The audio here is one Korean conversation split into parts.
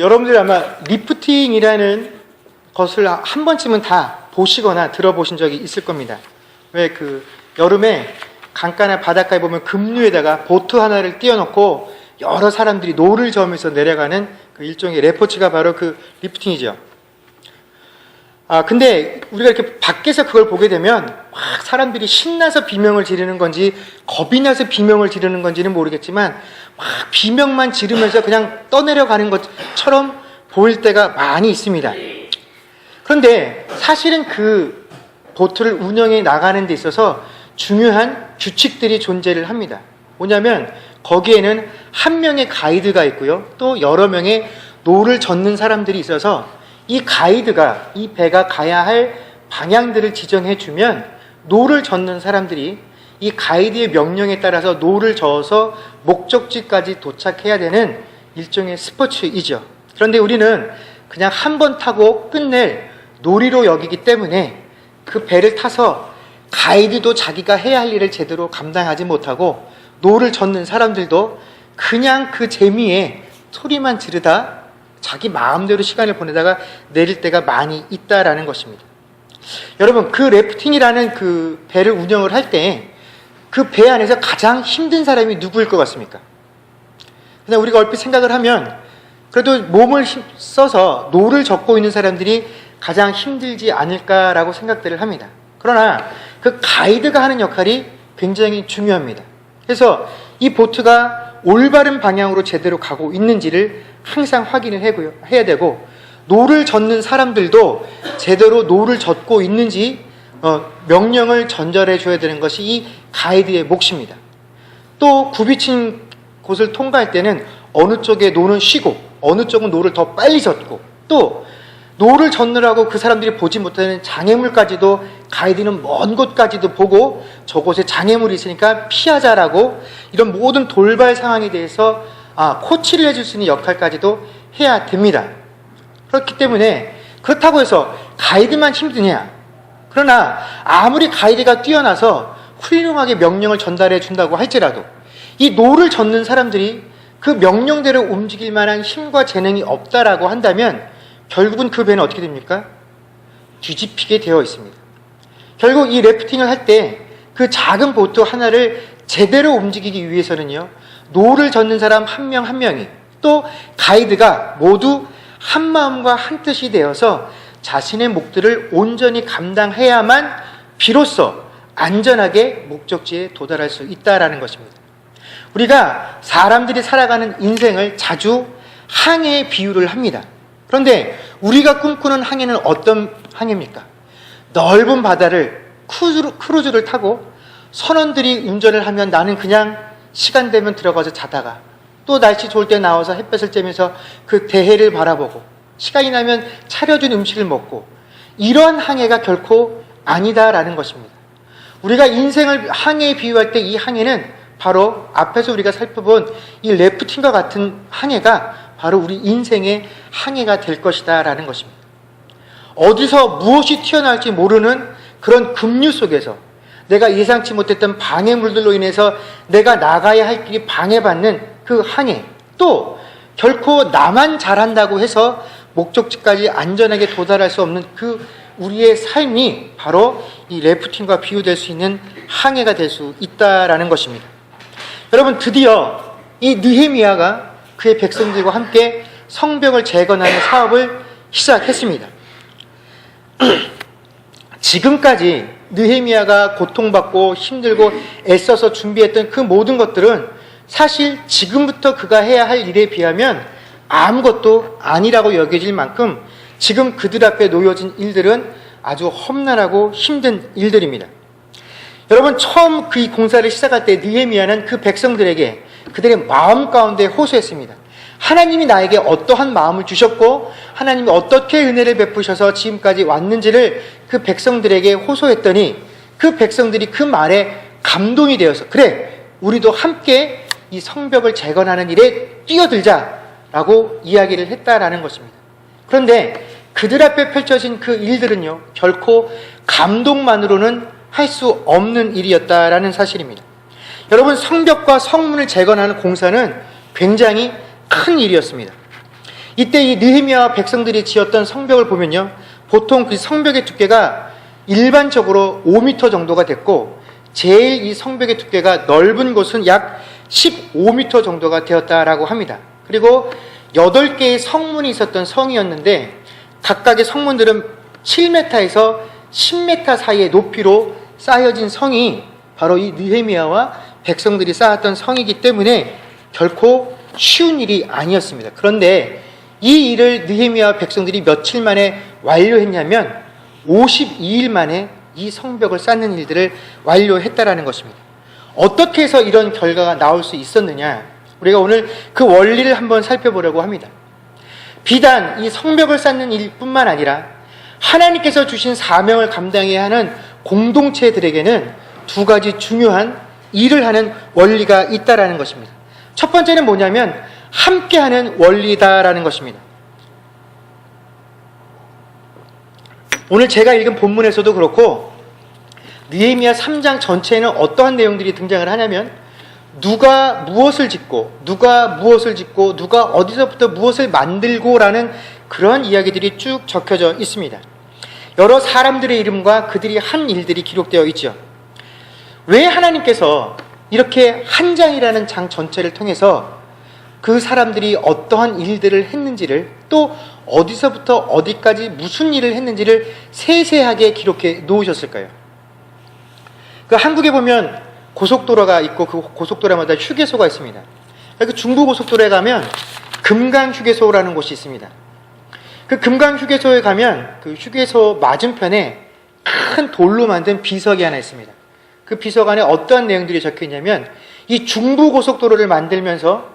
여러분들 아마 리프팅이라는 것을 한 번쯤은 다 보시거나 들어보신 적이 있을 겁니다. 왜 여름에 강가나 바닷가에 보면 급류에다가 보트 하나를 띄워놓고 여러 사람들이 노를 저으면서 내려가는 그 일종의 레포츠가 바로 그 리프팅이죠. 근데 우리가 이렇게 밖에서 그걸 보게 되면 막 사람들이 신나서 비명을 지르는 건지 겁이 나서 비명을 지르는 건지는 모르겠지만 막 비명만 지르면서 그냥 떠내려가는 것처럼 보일 때가 많이 있습니다. 그런데 사실은 그 보트를 운영해 나가는 데 있어서 중요한 규칙들이 존재를 합니다. 뭐냐면 거기에는 한 명의 가이드가 있고요, 또 여러 명의 노를 젓는 사람들이 있어서 이 가이드가 이 배가 가야 할 방향들을 지정해 주면 노를 젓는 사람들이 이 가이드의 명령에 따라서 노를 저어서 목적지까지 도착해야 되는 일종의 스포츠이죠. 그런데 우리는 그냥 한 번 타고 끝낼 놀이로 여기기 때문에 그 배를 타서 가이드도 자기가 해야 할 일을 제대로 감당하지 못하고 노를 젓는 사람들도 그냥 그 재미에 소리만 지르다 자기 마음대로 시간을 보내다가 내릴 때가 많이 있다라는 것입니다. 여러분, 그 래프팅이라는 그 배를 운영을 할 때 그 배 안에서 가장 힘든 사람이 누구일 것 같습니까? 그냥 우리가 얼핏 생각을 하면 그래도 몸을 써서 노를 젓고 있는 사람들이 가장 힘들지 않을까라고 생각들을 합니다. 그러나 그 가이드가 하는 역할이 굉장히 중요합니다. 그래서 이 보트가 올바른 방향으로 제대로 가고 있는지를 항상 확인을 해야 되고, 노를 젓는 사람들도 제대로 노를 젓고 있는지 명령을 전달해 줘야 되는 것이 이 가이드의 몫입니다. 또 굽이친 곳을 통과할 때는 어느 쪽에 노는 쉬고 어느 쪽은 노를 더 빨리 젓고, 또 노를 젓느라고 그 사람들이 보지 못하는 장애물까지도 가이드는 먼 곳까지도 보고 저곳에 장애물이 있으니까 피하자라고 이런 모든 돌발 상황에 대해서 코치를 해줄 수 있는 역할까지도 해야 됩니다. 그렇기 때문에 그렇다고 해서 가이드만 힘드냐? 그러나 아무리 가이드가 뛰어나서 훌륭하게 명령을 전달해 준다고 할지라도 이 노를 젓는 사람들이 그 명령대로 움직일 만한 힘과 재능이 없다라고 한다면 결국은 그 배는 어떻게 됩니까? 뒤집히게 되어 있습니다. 결국 이 래프팅을 할 때 그 작은 보트 하나를 제대로 움직이기 위해서는요, 노를 젓는 사람 한 명 한 명이, 또 가이드가 모두 한 마음과 한 뜻이 되어서 자신의 목표를 온전히 감당해야만 비로소 안전하게 목적지에 도달할 수 있다라는 것입니다. 우리가 사람들이 살아가는 인생을 자주 항해에 비유를 합니다. 그런데 우리가 꿈꾸는 항해는 어떤 항해입니까? 넓은 바다를 크루즈를 타고 선원들이 운전을 하면 나는 그냥 시간 되면 들어가서 자다가 또 날씨 좋을 때 나와서 햇볕을 쬐면서 그 대해를 바라보고 시간이 나면 차려준 음식을 먹고, 이러한 항해가 결코 아니다라는 것입니다. 우리가 인생을 항해에 비유할 때 이 항해는 바로 앞에서 우리가 살펴본 이 래프팅과 같은 항해가 바로 우리 인생의 항해가 될 것이다 라는 것입니다. 어디서 무엇이 튀어나올지 모르는 그런 급류 속에서 내가 예상치 못했던 방해물들로 인해서 내가 나가야 할 길이 방해받는 그 항해, 또 결코 나만 잘한다고 해서 목적지까지 안전하게 도달할 수 없는 그 우리의 삶이 바로 이 래프팅과 비유될 수 있는 항해가 될 수 있다라는 것입니다. 여러분, 드디어 이 느헤미야가 그의 백성들과 함께 성벽을 재건하는 사업을 시작했습니다. 지금까지 느헤미야가 고통받고 힘들고 애써서 준비했던 그 모든 것들은 사실 지금부터 그가 해야 할 일에 비하면 아무것도 아니라고 여겨질 만큼 지금 그들 앞에 놓여진 일들은 아주 험난하고 힘든 일들입니다. 여러분, 처음 그 공사를 시작할 때 느헤미야는 그 백성들에게 그들의 마음 가운데 호소했습니다. 하나님이 나에게 어떠한 마음을 주셨고 하나님이 어떻게 은혜를 베푸셔서 지금까지 왔는지를 그 백성들에게 호소했더니 그 백성들이 그 말에 감동이 되어서, 그래, 우리도 함께 이 성벽을 재건하는 일에 뛰어들자라고 이야기를 했다라는 것입니다. 그런데 그들 앞에 펼쳐진 그 일들은요, 결코 감동만으로는 할 수 없는 일이었다라는 사실입니다. 여러분, 성벽과 성문을 재건하는 공사는 굉장히 큰 일이었습니다. 이때 이 느헤미야와 백성들이 지었던 성벽을 보면요, 보통 그 성벽의 두께가 일반적으로 5m 정도가 됐고, 제일 이 성벽의 두께가 넓은 곳은 약 15m 정도가 되었다라고 합니다. 그리고 8개의 성문이 있었던 성이었는데, 각각의 성문들은 7m에서 10m 사이의 높이로 쌓여진 성이 바로 이 느헤미야와 백성들이 쌓았던 성이기 때문에 결코 쉬운 일이 아니었습니다. 그런데 이 일을 느헤미야와 백성들이 며칠 만에 완료했냐면 52일 만에 이 성벽을 쌓는 일들을 완료했다라는 것입니다. 어떻게 해서 이런 결과가 나올 수 있었느냐, 우리가 오늘 그 원리를 한번 살펴보려고 합니다. 비단 이 성벽을 쌓는 일뿐만 아니라 하나님께서 주신 사명을 감당해야 하는 공동체들에게는 두 가지 중요한 일을 하는 원리가 있다라는 것입니다. 첫 번째는 뭐냐면 함께하는 원리다라는 것입니다. 오늘 제가 읽은 본문에서도 그렇고 느헤미야 3장 전체에는 어떠한 내용들이 등장을 하냐면 누가 무엇을 짓고 누가 어디서부터 무엇을 만들고라는 그런 이야기들이 쭉 적혀져 있습니다. 여러 사람들의 이름과 그들이 한 일들이 기록되어 있죠. 왜 하나님께서 이렇게 한 장이라는 장 전체를 통해서 그 사람들이 어떠한 일들을 했는지를, 또 어디서부터 어디까지 무슨 일을 했는지를 세세하게 기록해 놓으셨을까요? 그 한국에 보면 고속도로가 있고 그 고속도로마다 휴게소가 있습니다. 그 중부고속도로에 가면 금강휴게소라는 곳이 있습니다. 그 금강휴게소에 가면 그 휴게소 맞은편에 큰 돌로 만든 비석이 하나 있습니다. 그 비석 안에 어떠한 내용들이 적혀 있냐면, 이 중부고속도로를 만들면서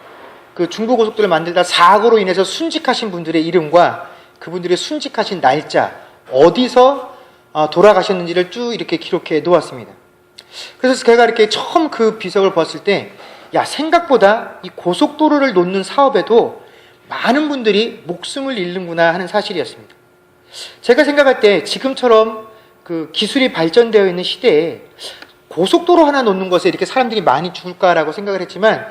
그 중부고속도로를 만들다 사고로 인해서 순직하신 분들의 이름과 그분들의 순직하신 날짜, 어디서 돌아가셨는지를 쭉 이렇게 기록해 놓았습니다. 그래서 제가 이렇게 처음 그 비석을 봤을 때, 야, 생각보다 이 고속도로를 놓는 사업에도 많은 분들이 목숨을 잃는구나 하는 사실이었습니다. 제가 생각할 때 지금처럼 그 기술이 발전되어 있는 시대에 고속도로 하나 놓는 것에 이렇게 사람들이 많이 죽을까라고 생각을 했지만,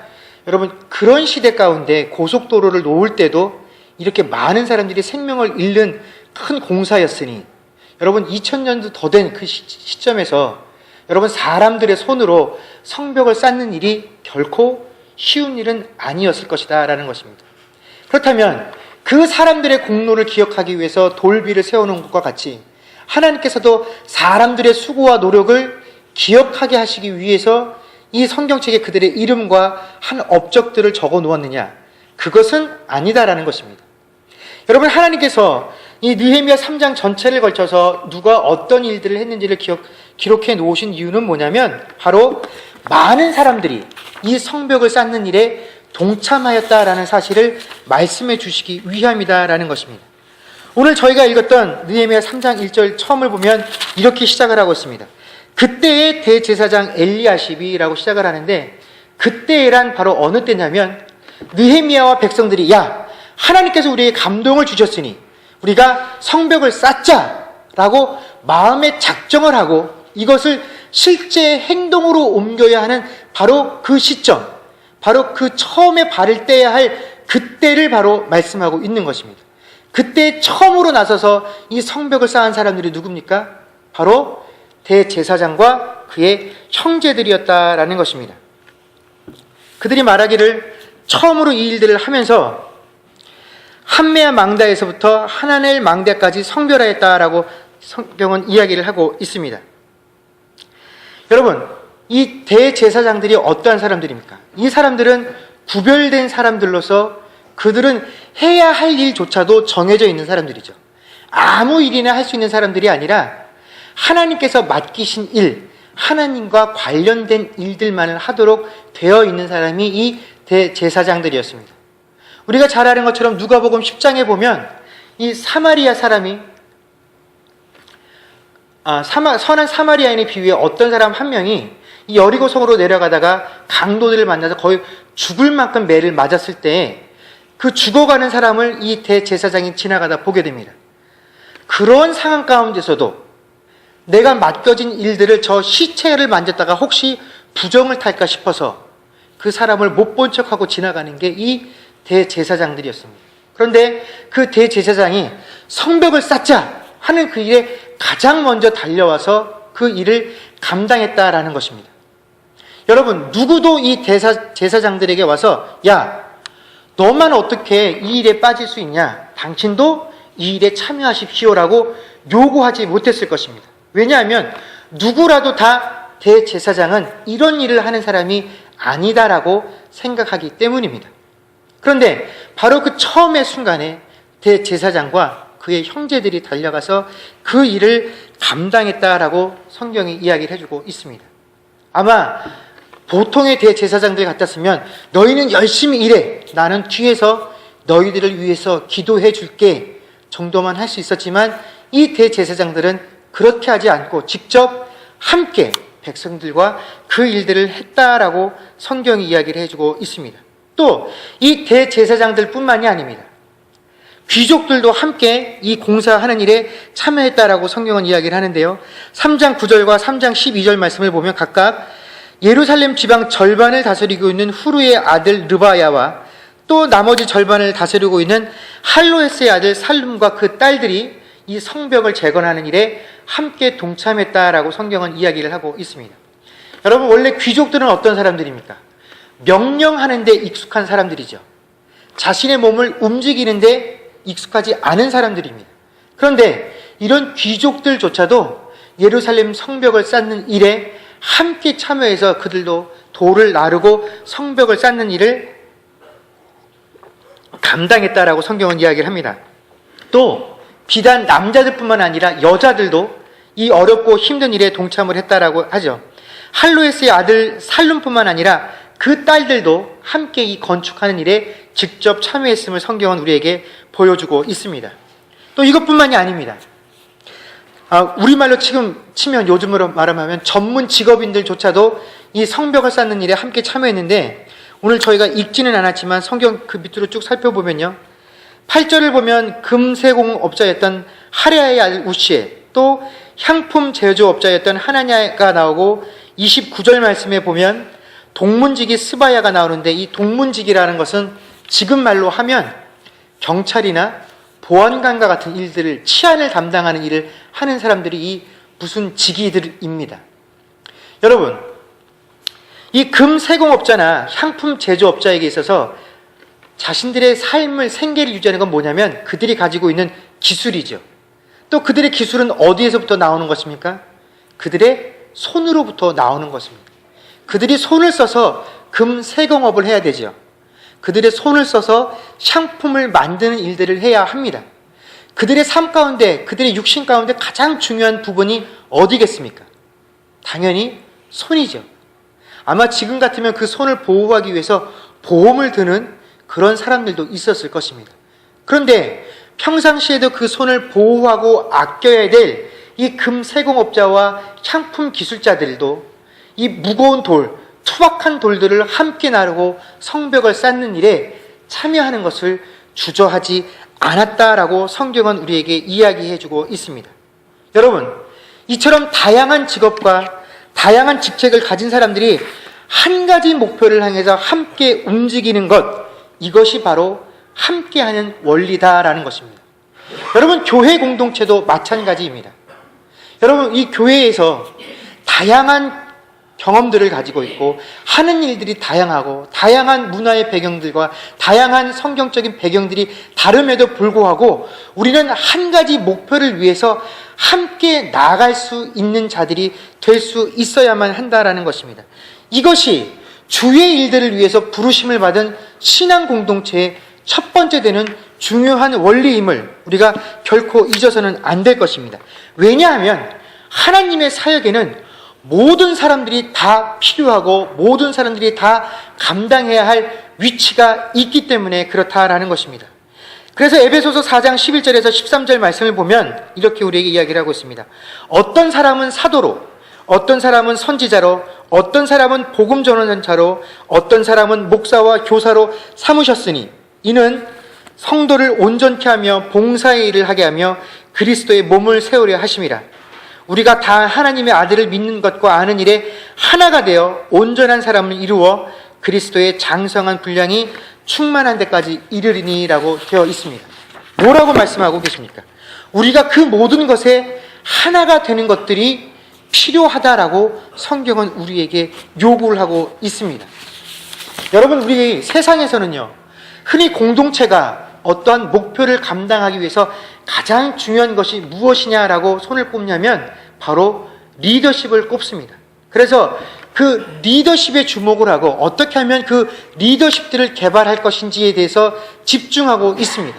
여러분, 그런 시대 가운데 고속도로를 놓을 때도 이렇게 많은 사람들이 생명을 잃는 큰 공사였으니, 여러분 2000년도 더 된 그 시점에서 여러분 사람들의 손으로 성벽을 쌓는 일이 결코 쉬운 일은 아니었을 것이다 라는 것입니다. 그렇다면 그 사람들의 공로를 기억하기 위해서 돌비를 세우는 것과 같이 하나님께서도 사람들의 수고와 노력을 기억하게 하시기 위해서 이 성경책에 그들의 이름과 한 업적들을 적어 놓았느냐? 그것은 아니다라는 것입니다. 여러분, 하나님께서 이 느헤미야 3장 전체를 걸쳐서 누가 어떤 일들을 했는지를 기록해 놓으신 이유는 뭐냐면 바로 많은 사람들이 이 성벽을 쌓는 일에 동참하였다라는 사실을 말씀해 주시기 위함이다라는 것입니다. 오늘 저희가 읽었던 느헤미야 3장 1절 처음을 보면 이렇게 시작을 하고 있습니다. 그때의 대제사장 엘리야십이라고 시작을 하는데, 그때란 바로 어느 때냐면 느헤미야와 백성들이, 야, 하나님께서 우리에게 감동을 주셨으니 우리가 성벽을 쌓자라고 마음의 작정을 하고 이것을 실제 행동으로 옮겨야 하는 바로 그 시점, 바로 그 처음에 발을 떼야 할 그때를 바로 말씀하고 있는 것입니다. 그때 처음으로 나서서 이 성벽을 쌓은 사람들이 누굽니까? 바로 대제사장과 그의 형제들이었다라는 것입니다. 그들이 말하기를 처음으로 이 일들을 하면서 한메아 망다에서부터 하나넬 망대까지 성별하였다라고 성경은 이야기를 하고 있습니다. 여러분, 이 대제사장들이 어떠한 사람들입니까? 이 사람들은 구별된 사람들로서 그들은 해야 할 일조차도 정해져 있는 사람들이죠. 아무 일이나 할 수 있는 사람들이 아니라 하나님께서 맡기신 일, 하나님과 관련된 일들만을 하도록 되어 있는 사람이 이 대제사장들이었습니다. 우리가 잘 아는 것처럼 누가복음 10장에 보면 이 사마리아 사람이 선한 사마리아인에 비유해 어떤 사람 한 명이 이 여리고 성으로 내려가다가 강도들을 만나서 거의 죽을 만큼 매를 맞았을 때 그 죽어가는 사람을 이 대제사장이 지나가다 보게 됩니다. 그런 상황 가운데서도 내가 맡겨진 일들을 저 시체를 만졌다가 혹시 부정을 탈까 싶어서 그 사람을 못 본 척하고 지나가는 게 이 대제사장들이었습니다. 그런데 그 대제사장이 성벽을 쌓자 하는 그 일에 가장 먼저 달려와서 그 일을 감당했다라는 것입니다. 여러분, 누구도 이 제사장들에게 와서 야, 너만 어떻게 이 일에 빠질 수 있냐? 당신도 이 일에 참여하십시오라고 요구하지 못했을 것입니다. 왜냐하면 누구라도 다 대제사장은 이런 일을 하는 사람이 아니다라고 생각하기 때문입니다. 그런데 바로 그 처음의 순간에 대제사장과 그의 형제들이 달려가서 그 일을 감당했다라고 성경이 이야기를 해주고 있습니다. 아마 보통의 대제사장들 같았으면 너희는 열심히 일해, 나는 뒤에서 너희들을 위해서 기도해 줄게 정도만 할 수 있었지만 이 대제사장들은 그렇게 하지 않고 직접 함께 백성들과 그 일들을 했다라고 성경이 이야기를 해주고 있습니다. 또 이 대제사장들 뿐만이 아닙니다. 귀족들도 함께 이 공사하는 일에 참여했다라고 성경은 이야기를 하는데요. 3장 9절과 3장 12절 말씀을 보면 각각 예루살렘 지방 절반을 다스리고 있는 후루의 아들 르바야와 또 나머지 절반을 다스리고 있는 할로에스의 아들 살룸과 그 딸들이 이 성벽을 재건하는 일에 함께 동참했다라고 성경은 이야기를 하고 있습니다. 여러분, 원래 귀족들은 어떤 사람들입니까? 명령하는 데 익숙한 사람들이죠. 자신의 몸을 움직이는 데 익숙하지 않은 사람들입니다. 그런데 이런 귀족들조차도 예루살렘 성벽을 쌓는 일에 함께 참여해서 그들도 돌을 나르고 성벽을 쌓는 일을 감당했다라고 성경은 이야기를 합니다. 또 비단 남자들뿐만 아니라 여자들도 이 어렵고 힘든 일에 동참을 했다라고 하죠. 할로에스의 아들 살룸뿐만 아니라 그 딸들도 함께 이 건축하는 일에 직접 참여했음을 성경은 우리에게 보여주고 있습니다. 또 이것뿐만이 아닙니다. 우리말로 지금 치면, 요즘으로 말하면 전문 직업인들조차도 이 성벽을 쌓는 일에 함께 참여했는데, 오늘 저희가 읽지는 않았지만 성경 그 밑으로 쭉 살펴보면요, 8절을 보면 금세공업자였던 하랴의 아들 우시에, 또 향품 제조업자였던 하나냐가 나오고, 29절 말씀에 보면 동문직이 스바야가 나오는데, 이 동문직이라는 것은 지금 말로 하면 경찰이나 보안관과 같은 일들을, 치안을 담당하는 일을 하는 사람들이 이 무슨 직위들입니다. 여러분, 이 금세공업자나 향품 제조업자에게 있어서 자신들의 삶을, 생계를 유지하는 건 뭐냐면 그들이 가지고 있는 기술이죠. 또 그들의 기술은 어디에서부터 나오는 것입니까? 그들의 손으로부터 나오는 것입니다. 그들이 손을 써서 금세공업을 해야 되죠. 그들의 손을 써서 향품을 만드는 일들을 해야 합니다. 그들의 삶 가운데, 그들의 육신 가운데 가장 중요한 부분이 어디겠습니까? 당연히 손이죠. 아마 지금 같으면 그 손을 보호하기 위해서 보험을 드는 그런 사람들도 있었을 것입니다. 그런데 평상시에도 그 손을 보호하고 아껴야 될 이 금세공업자와 향품 기술자들도 이 무거운 돌, 투박한 돌들을 함께 나르고 성벽을 쌓는 일에 참여하는 것을 주저하지 않았다라고 성경은 우리에게 이야기해주고 있습니다. 여러분, 이처럼 다양한 직업과 다양한 직책을 가진 사람들이 한 가지 목표를 향해서 함께 움직이는 것, 이것이 바로 함께하는 원리다라는 것입니다. 여러분, 교회 공동체도 마찬가지입니다. 여러분, 이 교회에서 다양한 경험들을 가지고 있고 하는 일들이 다양하고 다양한 문화의 배경들과 다양한 성경적인 배경들이 다름에도 불구하고 우리는 한 가지 목표를 위해서 함께 나아갈 수 있는 자들이 될 수 있어야만 한다라는 것입니다. 이것이 주의 일들을 위해서 부르심을 받은 신앙 공동체의 첫 번째 되는 중요한 원리임을 우리가 결코 잊어서는 안 될 것입니다. 왜냐하면 하나님의 사역에는 모든 사람들이 다 필요하고 모든 사람들이 다 감당해야 할 위치가 있기 때문에 그렇다라는 것입니다. 그래서 에베소서 4장 11절에서 13절 말씀을 보면 이렇게 우리에게 이야기를 하고 있습니다. 어떤 사람은 사도로, 어떤 사람은 선지자로, 어떤 사람은 복음 전언자로, 어떤 사람은 목사와 교사로 삼으셨으니 이는 성도를 온전케 하며 봉사의 일을 하게 하며 그리스도의 몸을 세우려 하심이라. 우리가 다 하나님의 아들을 믿는 것과 아는 일에 하나가 되어 온전한 사람을 이루어 그리스도의 장성한 분량이 충만한 데까지 이르리니라고 되어 있습니다. 뭐라고 말씀하고 계십니까? 우리가 그 모든 것에 하나가 되는 것들이 필요하다라고 성경은 우리에게 요구를 하고 있습니다. 여러분, 우리 세상에서는요, 흔히 공동체가 어떠한 목표를 감당하기 위해서 가장 중요한 것이 무엇이냐라고 손을 꼽냐면 바로 리더십을 꼽습니다. 그래서 그 리더십에 주목을 하고 어떻게 하면 그 리더십들을 개발할 것인지에 대해서 집중하고 있습니다.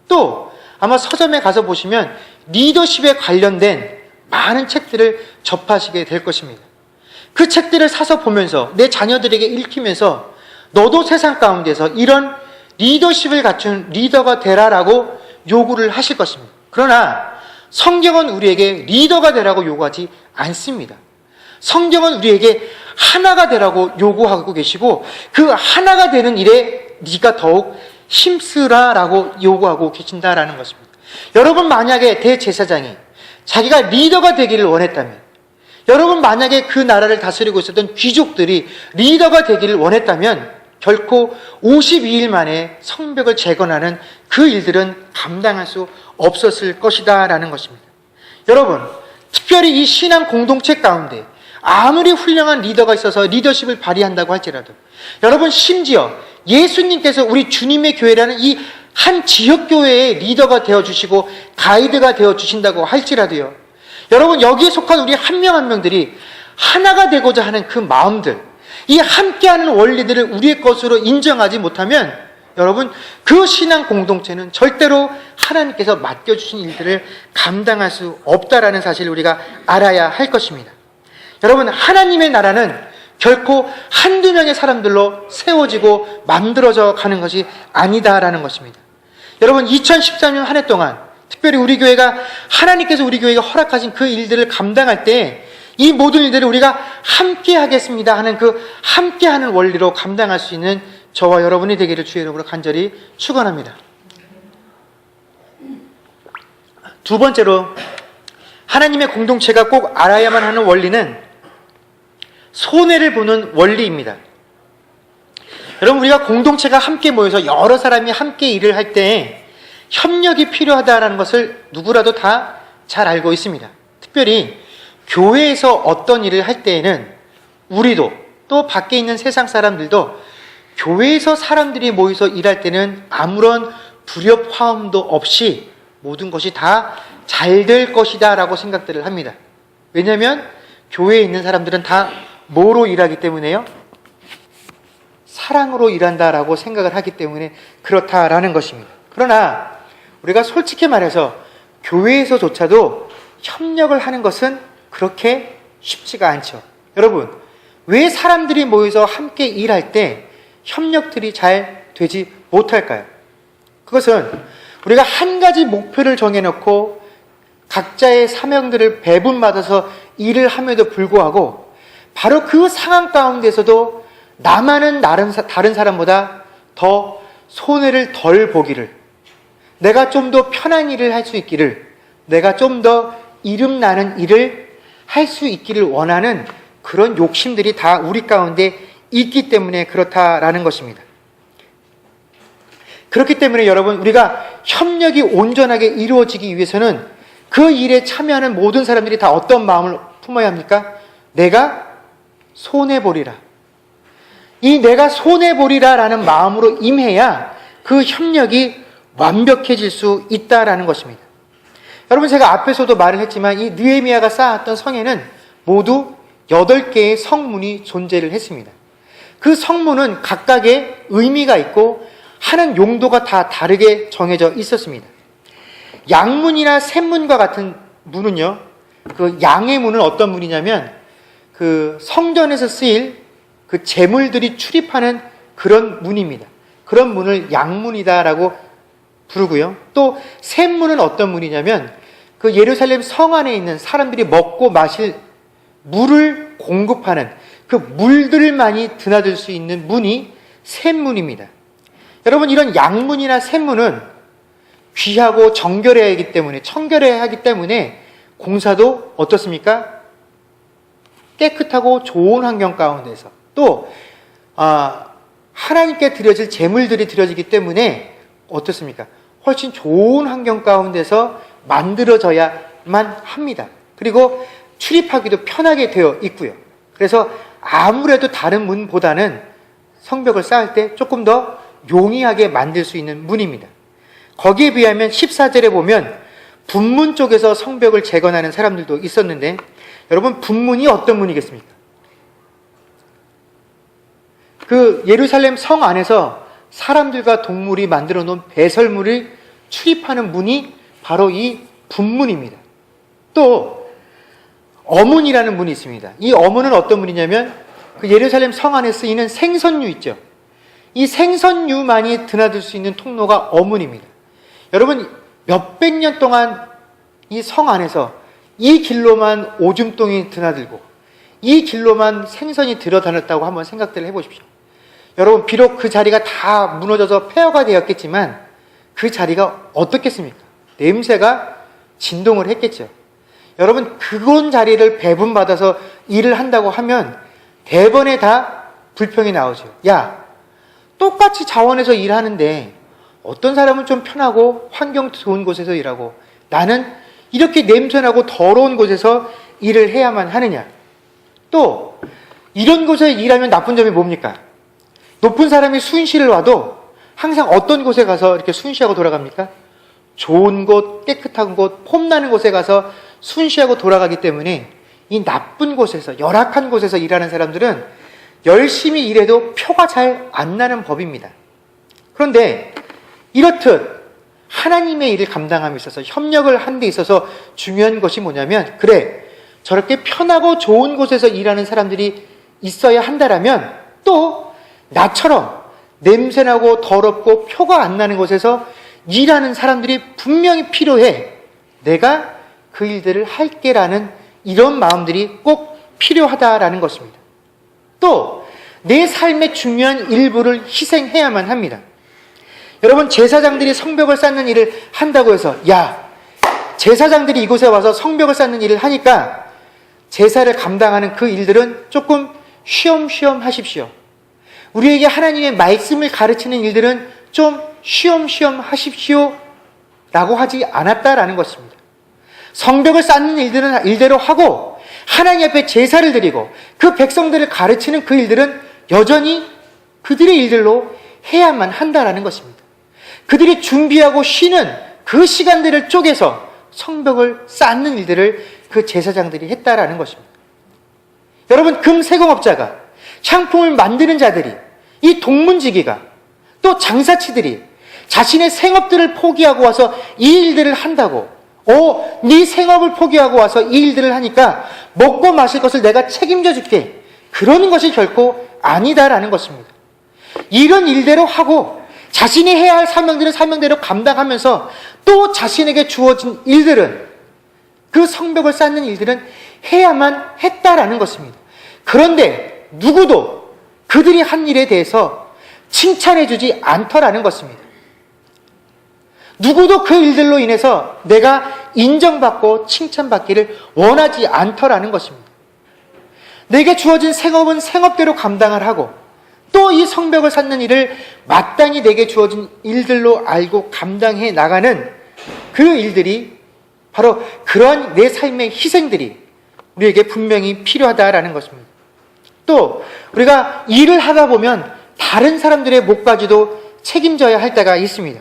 또 아마 서점에 가서 보시면 리더십에 관련된 많은 책들을 접하시게 될 것입니다. 그 책들을 사서 보면서 내 자녀들에게 읽히면서 너도 세상 가운데서 이런 리더십을 갖춘 리더가 되라라고 요구를 하실 것입니다. 그러나 성경은 우리에게 리더가 되라고 요구하지 않습니다. 성경은 우리에게 하나가 되라고 요구하고 계시고 그 하나가 되는 일에 네가 더욱 힘쓰라라고 요구하고 계신다라는 것입니다. 여러분, 만약에 대제사장이 자기가 리더가 되기를 원했다면, 여러분 만약에 그 나라를 다스리고 있었던 귀족들이 리더가 되기를 원했다면 결코 52일 만에 성벽을 재건하는 그 일들은 감당할 수 없었을 것이다 라는 것입니다. 여러분, 특별히 이 신앙 공동체 가운데 아무리 훌륭한 리더가 있어서 리더십을 발휘한다고 할지라도, 여러분 심지어 예수님께서 우리 주님의 교회라는 이 한 지역교회의 리더가 되어주시고 가이드가 되어주신다고 할지라도요, 여러분 여기에 속한 우리 한 명 한 명들이 하나가 되고자 하는 그 마음들, 이 함께하는 원리들을 우리의 것으로 인정하지 못하면 여러분 그 신앙 공동체는 절대로 하나님께서 맡겨주신 일들을 감당할 수 없다라는 사실을 우리가 알아야 할 것입니다. 여러분, 하나님의 나라는 결코 한두 명의 사람들로 세워지고 만들어져 가는 것이 아니다라는 것입니다. 여러분, 2013년 한 해 동안 특별히 우리 교회가, 하나님께서 우리 교회가 허락하신 그 일들을 감당할 때 이 모든 일들을 우리가 함께 하겠습니다 하는 그 함께하는 원리로 감당할 수 있는 저와 여러분이 되기를 주의 이름으로 간절히 축원합니다. 두 번째로, 하나님의 공동체가 꼭 알아야만 하는 원리는 손해를 보는 원리입니다. 여러분, 우리가 공동체가 함께 모여서 여러 사람이 함께 일을 할 때 협력이 필요하다는 것을 누구라도 다 잘 알고 있습니다. 특별히 교회에서 어떤 일을 할 때에는 우리도 또 밖에 있는 세상 사람들도 교회에서 사람들이 모여서 일할 때는 아무런 불협화음도 없이 모든 것이 다 잘 될 것이다 라고 생각들을 합니다. 왜냐하면 교회에 있는 사람들은 다 뭐로 일하기 때문에요? 사랑으로 일한다라고 생각을 하기 때문에 그렇다라는 것입니다. 그러나 우리가 솔직히 말해서 교회에서조차도 협력을 하는 것은 그렇게 쉽지가 않죠. 여러분, 왜 사람들이 모여서 함께 일할 때 협력들이 잘 되지 못할까요? 그것은 우리가 한 가지 목표를 정해놓고 각자의 사명들을 배분받아서 일을 함에도 불구하고 바로 그 상황 가운데서도 나만은 다른 사람보다 더 손해를 덜 보기를, 내가 좀 더 편한 일을 할 수 있기를, 내가 좀 더 이름나는 일을 할 수 있기를 원하는 그런 욕심들이 다 우리 가운데 있기 때문에 그렇다라는 것입니다. 그렇기 때문에 여러분, 우리가 협력이 온전하게 이루어지기 위해서는 그 일에 참여하는 모든 사람들이 다 어떤 마음을 품어야 합니까? 내가 손해보리라. 이 내가 손해보리라 라는 마음으로 임해야 그 협력이 완벽해질 수 있다라는 것입니다. 여러분, 제가 앞에서도 말을 했지만 이 느헤미야가 쌓았던 성에는 모두 8개의 성문이 존재를 했습니다. 그 성문은 각각의 의미가 있고 하는 용도가 다 다르게 정해져 있었습니다. 양문이나 샘문과 같은 문은요, 그 양의 문은 어떤 문이냐면 그 성전에서 쓰일 그 제물들이 출입하는 그런 문입니다. 그런 문을 양문이다라고 부르고요. 또 샘문은 어떤 문이냐면 그 예루살렘 성 안에 있는 사람들이 먹고 마실 물을 공급하는 그 물들만이 드나들 수 있는 문이 샘문입니다. 여러분, 이런 양문이나 샘문은 귀하고 청결해야 하기 때문에 공사도 어떻습니까? 깨끗하고 좋은 환경 가운데서 또 하나님께 드려질 제물들이 드려지기 때문에 어떻습니까? 훨씬 좋은 환경 가운데서 만들어져야만 합니다. 그리고 출입하기도 편하게 되어 있고요. 그래서 아무래도 다른 문보다는 성벽을 쌓을 때 조금 더 용이하게 만들 수 있는 문입니다. 거기에 비하면 14절에 보면 분문 쪽에서 성벽을 재건하는 사람들도 있었는데, 여러분, 분문이 어떤 문이겠습니까? 그 예루살렘 성 안에서 사람들과 동물이 만들어 놓은 배설물을 출입하는 문이 바로 이 분문입니다. 또 어문이라는 문이 있습니다. 이 어문은 어떤 문이냐면 그 예루살렘 성 안에 쓰이는 생선류 있죠. 이 생선류만이 드나들 수 있는 통로가 어문입니다. 여러분, 몇백 년 동안 이 성 안에서 이 길로만 오줌똥이 드나들고 이 길로만 생선이 들어다녔다고 한번 생각들을 해보십시오. 여러분, 비록 그 자리가 다 무너져서 폐허가 되었겠지만 그 자리가 어떻겠습니까? 냄새가 진동을 했겠죠. 여러분, 그런 자리를 배분받아서 일을 한다고 하면 대번에 다 불평이 나오죠. 야, 똑같이 자원에서 일하는데 어떤 사람은 좀 편하고 환경 좋은 곳에서 일하고 나는 이렇게 냄새나고 더러운 곳에서 일을 해야만 하느냐. 또 이런 곳에 일하면 나쁜 점이 뭡니까? 높은 사람이 순시를 와도 항상 어떤 곳에 가서 이렇게 순시하고 돌아갑니까? 좋은 곳, 깨끗한 곳, 폼나는 곳에 가서 순시하고 돌아가기 때문에 이 나쁜 곳에서, 열악한 곳에서 일하는 사람들은 열심히 일해도 표가 잘 안 나는 법입니다. 그런데 이렇듯 하나님의 일을 감당함에 있어서, 협력을 하는 데 있어서 중요한 것이 뭐냐면, 그래, 저렇게 편하고 좋은 곳에서 일하는 사람들이 있어야 한다라면 또 나처럼 냄새나고 더럽고 표가 안 나는 곳에서 일하는 사람들이 분명히 필요해. 내가 그 일들을 할게라는 이런 마음들이 꼭 필요하다라는 것입니다. 또 내 삶의 중요한 일부를 희생해야만 합니다. 여러분, 제사장들이 성벽을 쌓는 일을 한다고 해서, 야, 제사장들이 이곳에 와서 성벽을 쌓는 일을 하니까 제사를 감당하는 그 일들은 조금 쉬엄쉬엄 하십시오. 우리에게 하나님의 말씀을 가르치는 일들은 좀 쉬엄쉬엄 하십시오 라고 하지 않았다라는 것입니다. 성벽을 쌓는 일들은 일대로 하고 하나님 앞에 제사를 드리고 그 백성들을 가르치는 그 일들은 여전히 그들의 일들로 해야만 한다라는 것입니다. 그들이 준비하고 쉬는 그 시간들을 쪼개서 성벽을 쌓는 일들을 그 제사장들이 했다라는 것입니다. 여러분, 금세공업자가, 상품을 만드는 자들이, 이 동문지기가, 또 장사치들이 자신의 생업들을 포기하고 와서 이 일들을 한다고, 네 생업을 포기하고 와서 이 일들을 하니까 먹고 마실 것을 내가 책임져 줄게, 그러는 것이 결코 아니다라는 것입니다. 이런 일대로 하고 자신이 해야 할 사명들은 사명대로 감당하면서 또 자신에게 주어진 일들은, 그 성벽을 쌓는 일들은 해야만 했다라는 것입니다. 그런데 누구도 그들이 한 일에 대해서 칭찬해주지 않더라는 것입니다. 누구도 그 일들로 인해서 내가 인정받고 칭찬받기를 원하지 않더라는 것입니다. 내게 주어진 생업은 생업대로 감당을 하고 또 이 성벽을 쌓는 일을 마땅히 내게 주어진 일들로 알고 감당해 나가는 그 일들이, 바로 그러한 내 삶의 희생들이 우리에게 분명히 필요하다라는 것입니다. 또 우리가 일을 하다 보면 다른 사람들의 몫까지도 책임져야 할 때가 있습니다.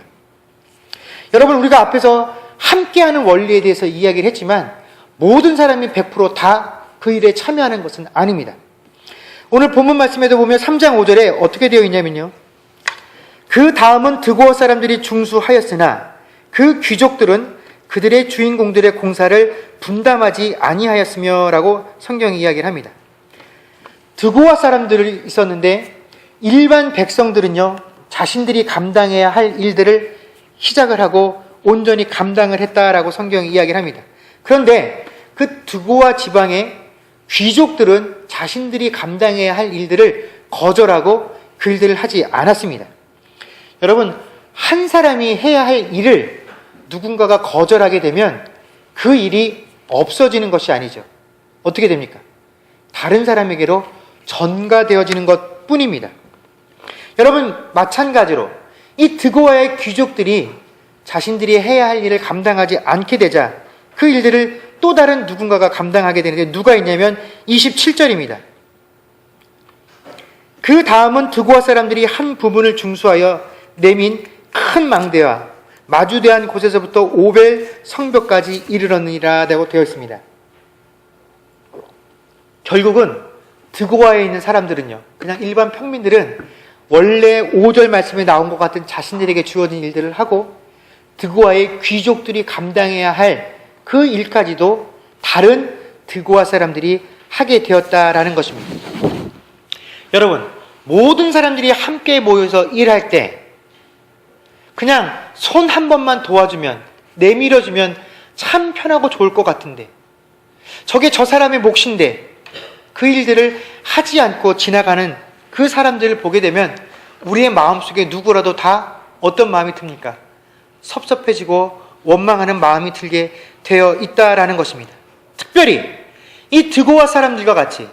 여러분, 우리가 앞에서 함께하는 원리에 대해서 이야기를 했지만 모든 사람이 100% 다 그 일에 참여하는 것은 아닙니다. 오늘 본문 말씀에도 보면 3장 5절에 어떻게 되어 있냐면요, 그 다음은 드고아 사람들이 중수하였으나 그 귀족들은 그들의 주인공들의 공사를 분담하지 아니하였으며 라고 성경이 이야기를 합니다. 드고아 사람들이 있었는데 일반 백성들은요, 자신들이 감당해야 할 일들을 시작을 하고 온전히 감당을 했다라고 성경이 이야기를 합니다. 그런데 그 드고아 지방의 귀족들은 자신들이 감당해야 할 일들을 거절하고 그 일들을 하지 않았습니다. 여러분, 한 사람이 해야 할 일을 누군가가 거절하게 되면 그 일이 없어지는 것이 아니죠. 어떻게 됩니까? 다른 사람에게로 전가되어지는 것 뿐입니다. 여러분, 마찬가지로 이 드고아의 귀족들이 자신들이 해야 할 일을 감당하지 않게 되자 그 일들을 또 다른 누군가가 감당하게 되는데 누가 있냐면 27절입니다. 그 다음은 드고아 사람들이 한 부분을 중수하여 내민 큰 망대와 마주대한 곳에서부터 오벨 성벽까지 이르렀느니라 라고 되어 있습니다. 결국은 드고아에 있는 사람들은요, 그냥 일반 평민들은 원래 5절 말씀에 나온 것 같은 자신들에게 주어진 일들을 하고 드고아의 귀족들이 감당해야 할 그 일까지도 다른 드고아 사람들이 하게 되었다라는 것입니다. 여러분, 모든 사람들이 함께 모여서 일할 때 그냥 손 한 번만 도와주면, 내밀어주면 참 편하고 좋을 것 같은데, 저게 저 사람의 몫인데 그 일들을 하지 않고 지나가는 그 사람들을 보게 되면 우리의 마음속에 누구라도 다 어떤 마음이 듭니까? 섭섭해지고 원망하는 마음이 들게 되어 있다라는 것입니다. 특별히 이 드고아 사람들과 같이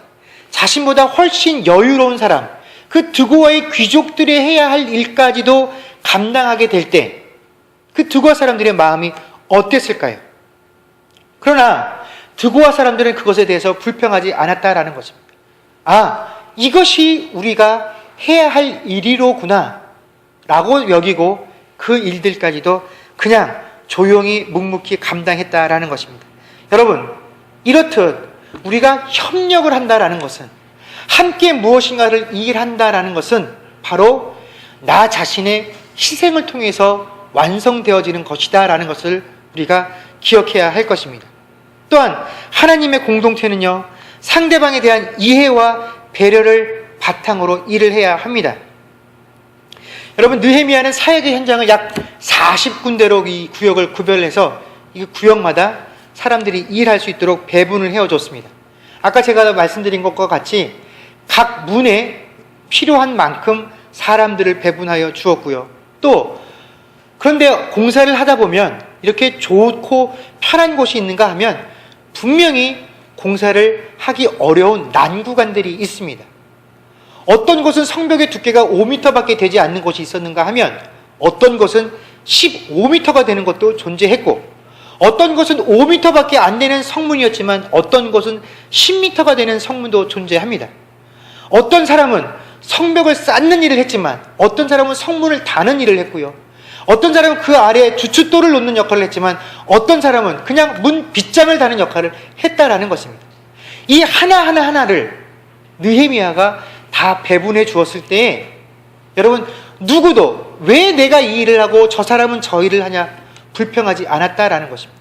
자신보다 훨씬 여유로운 사람, 그 드고아의 귀족들이 해야 할 일까지도 감당하게 될 때 그 드고아 사람들의 마음이 어땠을까요? 그러나 드고아 사람들은 그것에 대해서 불평하지 않았다라는 것입니다. 아, 이것이 우리가 해야 할 일이로구나 라고 여기고 그 일들까지도 그냥 조용히 묵묵히 감당했다라는 것입니다. 여러분, 이렇듯 우리가 협력을 한다라는 것은, 함께 무엇인가를 일한다라는 것은 바로 나 자신의 희생을 통해서 완성되어지는 것이다 라는 것을 우리가 기억해야 할 것입니다. 또한 하나님의 공동체는요, 상대방에 대한 이해와 배려를 바탕으로 일을 해야 합니다. 여러분, 느헤미야는 사역의 현장을 약 40군데로 이 구역을 구별해서 이 구역마다 사람들이 일할 수 있도록 배분을 해어줬습니다. 아까 제가 말씀드린 것과 같이 각 문에 필요한 만큼 사람들을 배분하여 주었고요. 또 그런데 공사를 하다 보면 이렇게 좋고 편한 곳이 있는가 하면 분명히 공사를 하기 어려운 난구간들이 있습니다. 어떤 곳은 성벽의 두께가 5m밖에 되지 않는 곳이 있었는가 하면 어떤 곳은 15m가 되는 것도 존재했고, 어떤 곳은 5m밖에 안 되는 성문이었지만 어떤 곳은 10m가 되는 성문도 존재합니다. 어떤 사람은 성벽을 쌓는 일을 했지만 어떤 사람은 성문을 다는 일을 했고요. 어떤 사람은 그 아래에 주춧돌을 놓는 역할을 했지만 어떤 사람은 그냥 문 빗장을 다는 역할을 했다라는 것입니다. 이 하나하나를 느헤미야가 다 배분해 주었을 때에 여러분, 누구도 왜 내가 이 일을 하고 저 사람은 저 일을 하냐 불평하지 않았다라는 것입니다.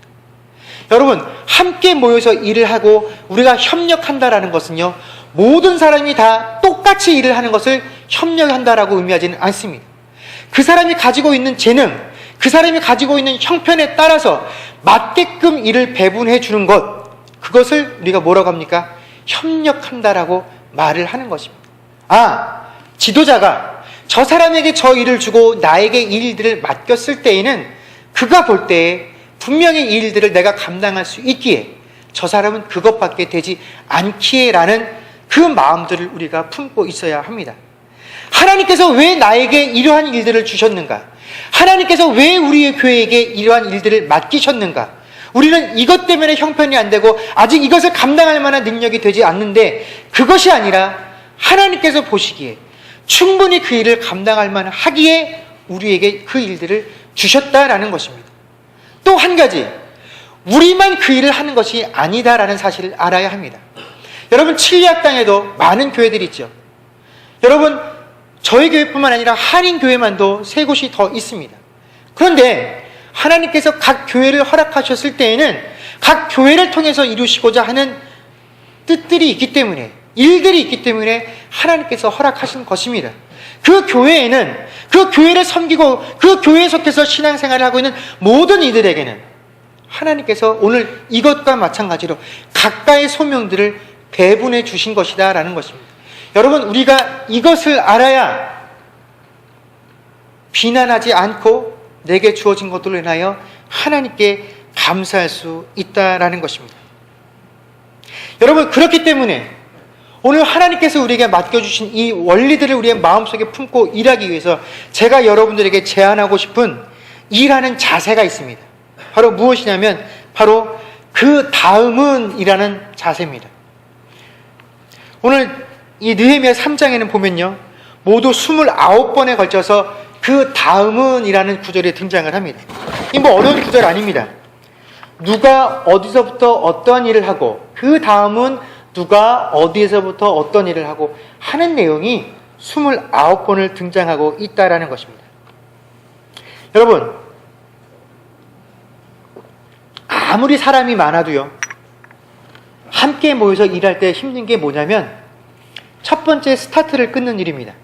여러분, 함께 모여서 일을 하고 우리가 협력한다라는 것은요, 모든 사람이 다 똑같이 일을 하는 것을 협력한다라고 의미하지는 않습니다. 그 사람이 가지고 있는 재능, 그 사람이 가지고 있는 형편에 따라서 맞게끔 일을 배분해 주는 것, 그것을 우리가 뭐라고 합니까? 협력한다라고 말을 하는 것입니다. 아, 지도자가 저 사람에게 저 일을 주고 나에게 이 일들을 맡겼을 때에는 그가 볼 때에 분명히 이 일들을 내가 감당할 수 있기에 저 사람은 그것밖에 되지 않기에 라는 그 마음들을 우리가 품고 있어야 합니다. 하나님께서 왜 나에게 이러한 일들을 주셨는가? 하나님께서 왜 우리의 교회에게 이러한 일들을 맡기셨는가? 우리는 이것 때문에 형편이 안 되고 아직 이것을 감당할 만한 능력이 되지 않는데, 그것이 아니라 하나님께서 보시기에 충분히 그 일을 감당할 만하기에 우리에게 그 일들을 주셨다라는 것입니다. 또 한 가지, 우리만 그 일을 하는 것이 아니다라는 사실을 알아야 합니다. 여러분, 칠리학 땅에도 많은 교회들이 있죠. 여러분, 저희 교회뿐만 아니라 한인교회만도 3곳이 더 있습니다. 그런데 하나님께서 각 교회를 허락하셨을 때에는 각 교회를 통해서 이루시고자 하는 뜻들이 있기 때문에, 일들이 있기 때문에 하나님께서 허락하신 것입니다. 그 교회에는, 그 교회를 섬기고 그 교회에 속해서 신앙생활을 하고 있는 모든 이들에게는 하나님께서 오늘 이것과 마찬가지로 각가의 소명들을 배분해 주신 것이다 라는 것입니다. 여러분, 우리가 이것을 알아야 비난하지 않고 내게 주어진 것들로 인하여 하나님께 감사할 수 있다라는 것입니다. 여러분, 그렇기 때문에 오늘 하나님께서 우리에게 맡겨주신 이 원리들을 우리의 마음속에 품고 일하기 위해서 제가 여러분들에게 제안하고 싶은 일하는 자세가 있습니다. 바로 무엇이냐면 바로 그 다음은 이라는 자세입니다. 오늘 이 느헤미야 3장에는 보면요, 모두 29번에 걸쳐서 그 다음은 이라는 구절이 등장을 합니다. 이 뭐 어려운 구절 아닙니다. 누가 어디서부터 어떠한 일을 하고 그 다음은 누가 어디에서부터 어떤 일을 하고 하는 내용이 29번을 등장하고 있다라는 것입니다. 여러분, 아무리 사람이 많아도요, 함께 모여서 일할 때 힘든 게 뭐냐면 첫 번째 스타트를 끊는 일입니다.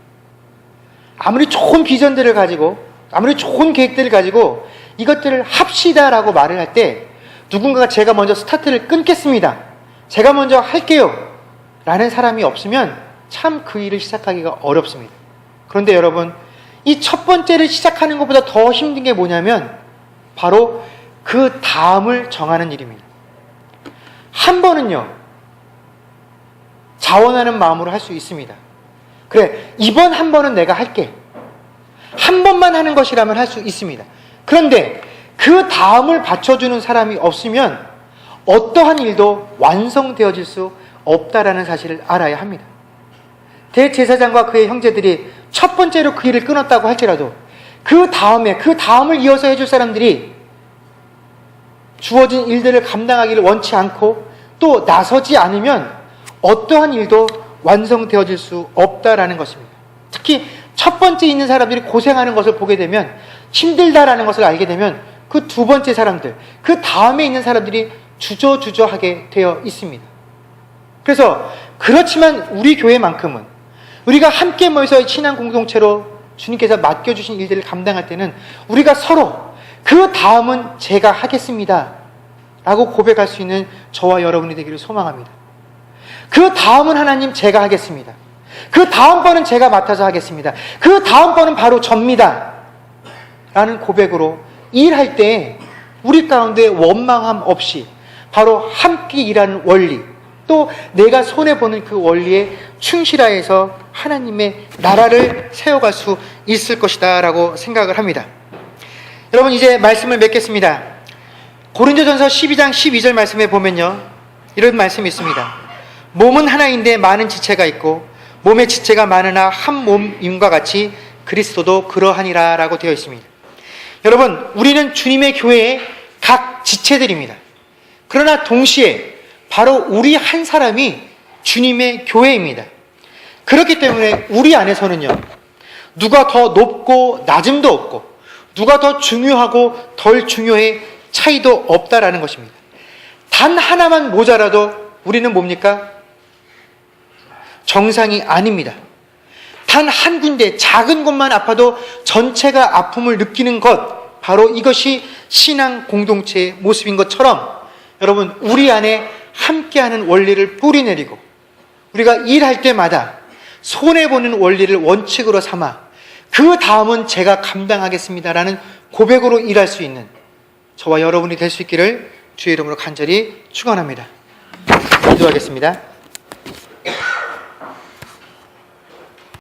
아무리 좋은 비전들을 가지고 아무리 좋은 계획들을 가지고 이것들을 합시다라고 말을 할 때 누군가가 제가 먼저 스타트를 끊겠습니다, 제가 먼저 할게요 라는 사람이 없으면 참 그 일을 시작하기가 어렵습니다. 그런데 여러분, 이 첫 번째를 시작하는 것보다 더 힘든 게 뭐냐면 바로 그 다음을 정하는 일입니다. 한 번은요, 자원하는 마음으로 할 수 있습니다. 그래, 이번 한 번은 내가 할게. 한 번만 하는 것이라면 할 수 있습니다. 그런데 그 다음을 받쳐주는 사람이 없으면 어떠한 일도 완성되어질 수 없다라는 사실을 알아야 합니다. 대제사장과 그의 형제들이 첫 번째로 그 일을 끊었다고 할지라도 그 다음을 이어서 해줄 사람들이 주어진 일들을 감당하기를 원치 않고 또 나서지 않으면 어떠한 일도 완성되어질 수 없다라는 것입니다. 특히 첫 번째 있는 사람들이 고생하는 것을 보게 되면, 힘들다라는 것을 알게 되면 그 두 번째 사람들, 그 다음에 있는 사람들이 주저주저하게 되어 있습니다. 그래서 그렇지만 우리 교회만큼은 우리가 함께 모여서 신앙 공동체로 주님께서 맡겨주신 일들을 감당할 때는 우리가 서로 그 다음은 제가 하겠습니다 라고 고백할 수 있는 저와 여러분이 되기를 소망합니다. 그 다음은 하나님 제가 하겠습니다. 그 다음번은 제가 맡아서 하겠습니다. 그 다음번은 바로 접니다 라는 고백으로 일할 때 우리 가운데 원망함 없이 바로 함께 일하는 원리, 또 내가 손해보는 그 원리에 충실하여서 하나님의 나라를 세워갈 수 있을 것이다 라고 생각을 합니다. 여러분, 이제 말씀을 맺겠습니다. 고린도전서 12장 12절 말씀에 보면요, 이런 말씀이 있습니다. 몸은 하나인데 많은 지체가 있고 몸의 지체가 많으나 한 몸임과 같이 그리스도도 그러하니라 라고 되어 있습니다. 여러분, 우리는 주님의 교회의 각 지체들입니다. 그러나 동시에 바로 우리 한 사람이 주님의 교회입니다. 그렇기 때문에 우리 안에서는요, 누가 더 높고 낮음도 없고 누가 더 중요하고 덜 중요해 차이도 없다라는 것입니다. 단 하나만 모자라도 우리는 뭡니까? 정상이 아닙니다. 단 한 군데 작은 곳만 아파도 전체가 아픔을 느끼는 것, 바로 이것이 신앙 공동체의 모습인 것처럼 여러분, 우리 안에 함께하는 원리를 뿌리내리고 우리가 일할 때마다 손해보는 원리를 원칙으로 삼아 그 다음은 제가 감당하겠습니다라는 고백으로 일할 수 있는 저와 여러분이 될 수 있기를 주의 이름으로 간절히 축원합니다. 기도하겠습니다.